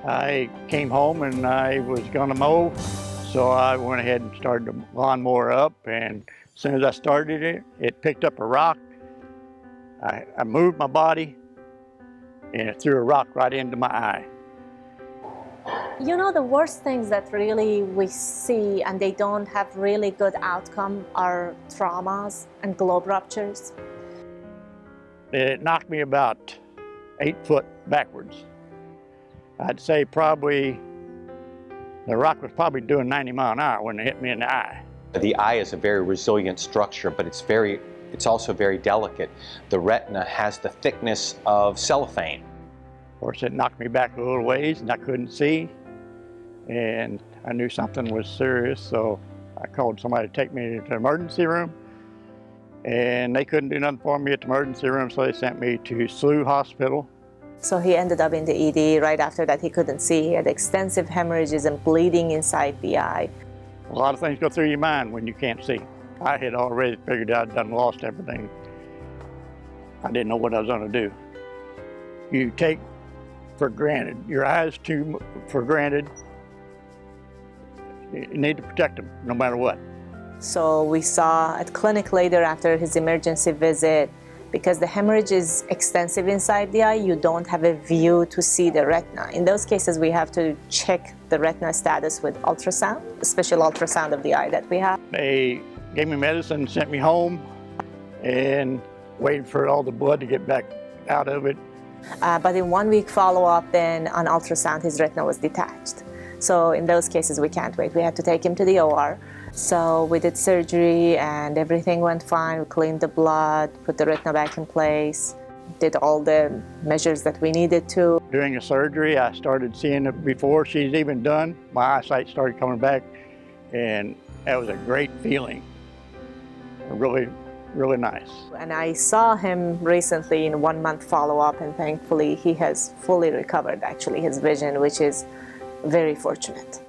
I came home and I was gonna mow, so I went ahead and started the lawnmower up, and as soon as I started it, it picked up a rock. I moved my body and it threw a rock right into my eye. You know, the worst things that really we see and they don't have really good outcome are traumas and globe ruptures. It knocked me about 8 foot backwards. I'd say probably, the rock was probably doing 90 miles an hour when it hit me in the eye. The eye is a very resilient structure, but it's also very delicate. The retina has the thickness of cellophane. Of course, it knocked me back a little ways and I couldn't see. And I knew something was serious, so I called somebody to take me to the emergency room. And they couldn't do nothing for me at the emergency room, so they sent me to SLU Hospital. So he ended up in the ED. Right after that, he couldn't see. He had extensive hemorrhages and bleeding inside the eye. A lot of things go through your mind when you can't see. I had already figured I'd done lost everything. I didn't know what I was going to do. You take for granted, your eyes too for granted. You need to protect them no matter what. So we saw at clinic later after his emergency visit, because the hemorrhage is extensive inside the eye, you don't have a view to see the retina. In those cases, we have to check the retina status with ultrasound, a special ultrasound of the eye that we have. They gave me medicine, sent me home, and waited for all the blood to get back out of it. But in 1 week follow-up, then on ultrasound, his retina was detached. So in those cases, we can't wait. We had to take him to the OR. So we did surgery and everything went fine. We cleaned the blood, put the retina back in place, did all the measures that we needed to. During the surgery, I started seeing it before she's even done. My eyesight started coming back, and that was a great feeling. Really, really nice. And I saw him recently in 1 month follow-up, and thankfully he has fully recovered actually his vision, which is very fortunate.